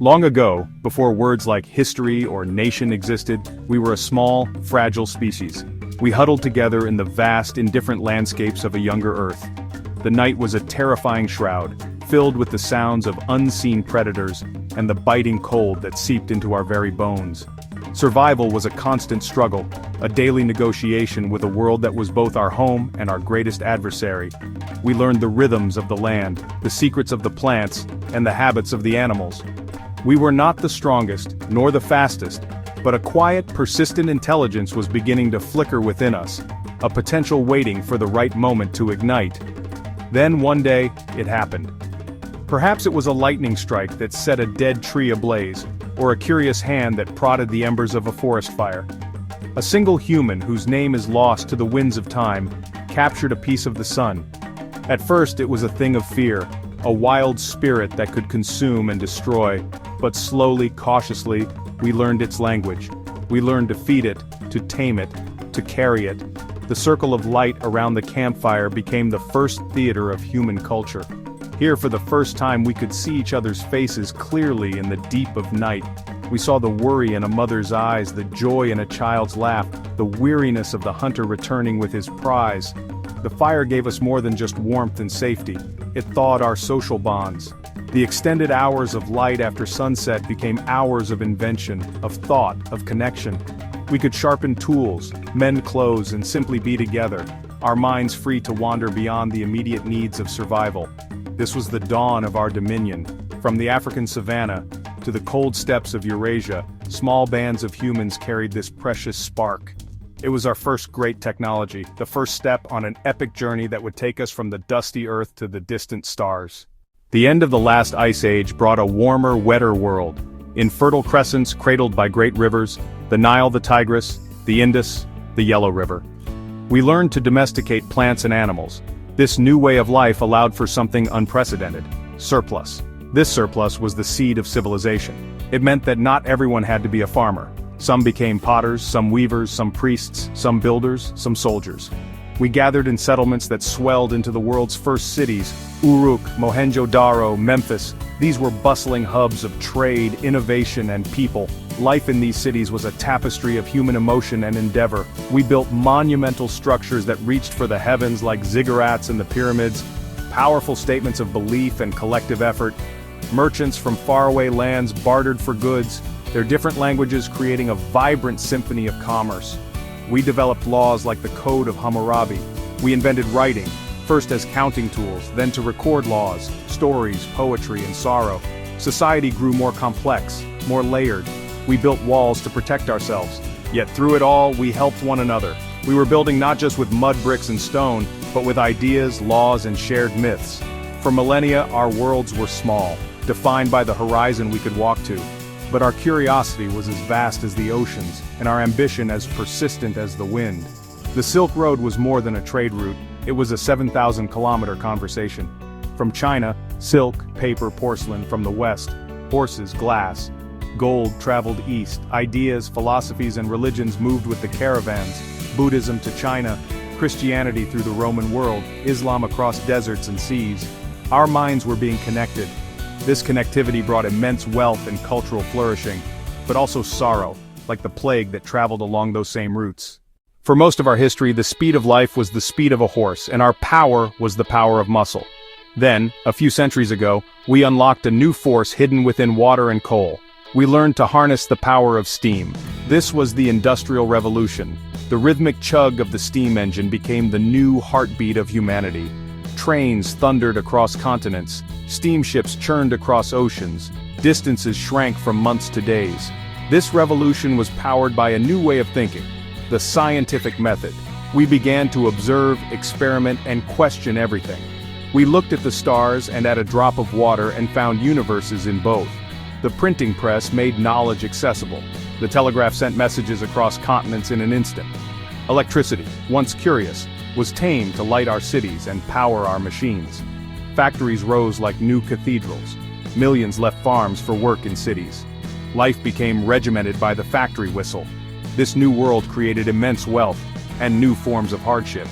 Long ago, before words like history or nation existed, we were a small, fragile species. We huddled together in the vast, indifferent landscapes of a younger Earth. The night was a terrifying shroud, filled with the sounds of unseen predators and the biting cold that seeped into our very bones. Survival was a constant struggle, a daily negotiation with a world that was both our home and our greatest adversary. We learned the rhythms of the land, the secrets of the plants, and the habits of the animals. We were not the strongest, nor the fastest, but a quiet, persistent intelligence was beginning to flicker within us, a potential waiting for the right moment to ignite. Then one day, it happened. Perhaps it was a lightning strike that set a dead tree ablaze, or a curious hand that prodded the embers of a forest fire. A single human whose name is lost to the winds of time, captured a piece of the sun. At first it was a thing of fear, a wild spirit that could consume and destroy, but slowly, cautiously, we learned its language. We learned to feed it, to tame it, to carry it. The circle of light around the campfire became the first theater of human culture. Here for the first time we could see each other's faces clearly in the deep of night. We saw the worry in a mother's eyes, the joy in a child's laugh, the weariness of the hunter returning with his prize. The fire gave us more than just warmth and safety. It thawed our social bonds. The extended hours of light after sunset became hours of invention, of thought, of connection. We could sharpen tools, mend clothes, and simply be together, our minds free to wander beyond the immediate needs of survival. This was the dawn of our dominion. From the African savanna to the cold steppes of Eurasia, small bands of humans carried this precious spark. It was our first great technology, the first step on an epic journey that would take us from the dusty earth to the distant stars. The end of the last ice age brought a warmer, wetter world. In fertile crescents cradled by great rivers, the Nile, the Tigris, the Indus, the Yellow River. We learned to domesticate plants and animals. This new way of life allowed for something unprecedented: surplus. This surplus was the seed of civilization. It meant that not everyone had to be a farmer. Some became potters, some weavers, some priests, some builders, some soldiers. We gathered in settlements that swelled into the world's first cities: Uruk, Mohenjo-Daro, Memphis. These were bustling hubs of trade, innovation, and people. Life in these cities was a tapestry of human emotion and endeavor. We built monumental structures that reached for the heavens like ziggurats and the pyramids, powerful statements of belief and collective effort. Merchants from faraway lands bartered for goods, their different languages creating a vibrant symphony of commerce. We developed laws like the Code of Hammurabi. We invented writing, first as counting tools, then to record laws, stories, poetry, and sorrow. Society grew more complex, more layered. We built walls to protect ourselves. Yet through it all, we helped one another. We were building not just with mud bricks and stone, but with ideas, laws, and shared myths. For millennia, our worlds were small, defined by the horizon we could walk to. But our curiosity was as vast as the oceans, and our ambition as persistent as the wind. The Silk Road was more than a trade route, it was a 7,000-kilometer conversation. From China, silk, paper, porcelain; from the West, horses, glass. Gold traveled east, ideas, philosophies, and religions moved with the caravans. Buddhism to China, Christianity through the Roman world, Islam across deserts and seas. Our minds were being connected. This connectivity brought immense wealth and cultural flourishing, but also sorrow, like the plague that traveled along those same routes. For most of our history, the speed of life was the speed of a horse, and our power was the power of muscle. Then, a few centuries ago, we unlocked a new force hidden within water and coal. We learned to harness the power of steam. This was the Industrial Revolution. The rhythmic chug of the steam engine became the new heartbeat of humanity. Trains thundered across continents, steamships churned across oceans, distances shrank from months to days. This revolution was powered by a new way of thinking, the scientific method. We began to observe, experiment, and question everything. We looked at the stars and at a drop of water and found universes in both. The printing press made knowledge accessible. The telegraph sent messages across continents in an instant. Electricity, once curious, was tamed to light our cities and power our machines. Factories rose like new cathedrals. Millions left farms for work in cities. Life became regimented by the factory whistle. This new world created immense wealth and new forms of hardship.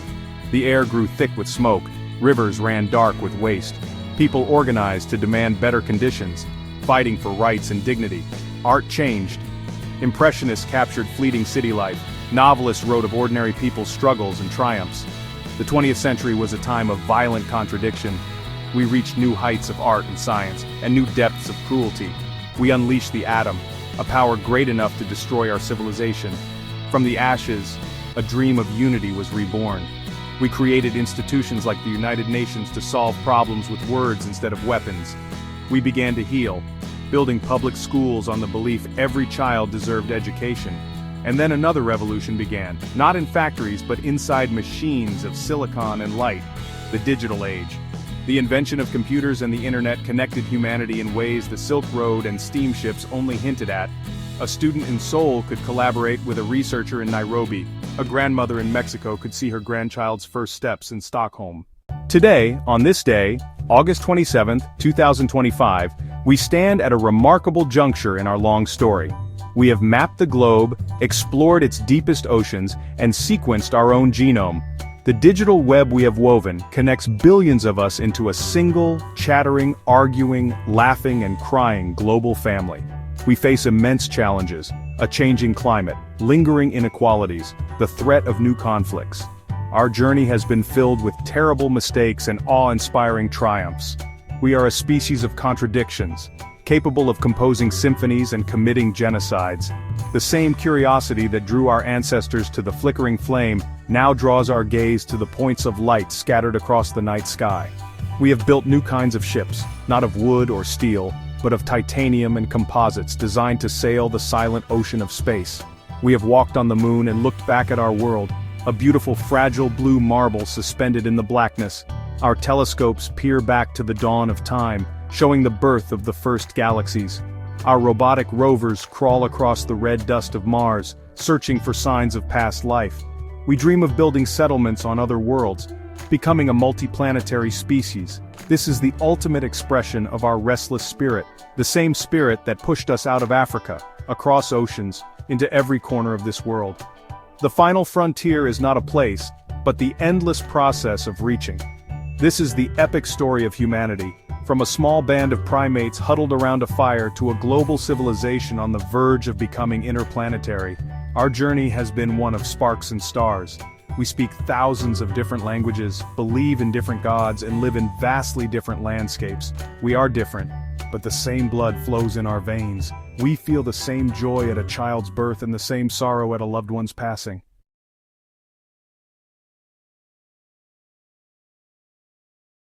The air grew thick with smoke, rivers ran dark with waste. People organized to demand better conditions. fighting for rights and dignity. Art changed. Impressionists captured fleeting city life. Novelists wrote of ordinary people's struggles and triumphs. The 20th century was a time of violent contradiction. We reached new heights of art and science, and new depths of cruelty. We unleashed the atom, a power great enough to destroy our civilization. From the ashes, a dream of unity was reborn. We created institutions like the United Nations to solve problems with words instead of weapons. We began to heal, building public schools on the belief every child deserved education. And then another revolution began, not in factories but inside machines of silicon and light, the digital age. The invention of computers and the internet connected humanity in ways the Silk Road and steamships only hinted at. A student in Seoul could collaborate with a researcher in Nairobi. A grandmother in Mexico could see her grandchild's first steps in Stockholm. Today, on this day, August 27, 2025, we stand at a remarkable juncture in our long story. We have mapped the globe, explored its deepest oceans, and sequenced our own genome. The digital web we have woven connects billions of us into a single, chattering, arguing, laughing, and crying global family. We face immense challenges, a changing climate, lingering inequalities, the threat of new conflicts. Our journey has been filled with terrible mistakes and awe-inspiring triumphs. We are a species of contradictions, capable of composing symphonies and committing genocides. The same curiosity that drew our ancestors to the flickering flame now draws our gaze to the points of light scattered across the night sky. We have built new kinds of ships, not of wood or steel, but of titanium and composites designed to sail the silent ocean of space. We have walked on the moon and looked back at our world, a beautiful fragile blue marble suspended in the blackness. Our telescopes peer back to the dawn of time, showing the birth of the first galaxies. Our robotic rovers crawl across the red dust of Mars, searching for signs of past life. We dream of building settlements on other worlds, becoming a multiplanetary species. This is the ultimate expression of our restless spirit, the same spirit that pushed us out of Africa, across oceans, into every corner of this world. The final frontier is not a place, but the endless process of reaching. This is the epic story of humanity, from a small band of primates huddled around a fire to a global civilization on the verge of becoming interplanetary. Our journey has been one of sparks and stars. We speak thousands of different languages, believe in different gods, and live in vastly different landscapes. We are different, but the same blood flows in our veins. We feel the same joy at a child's birth and the same sorrow at a loved one's passing.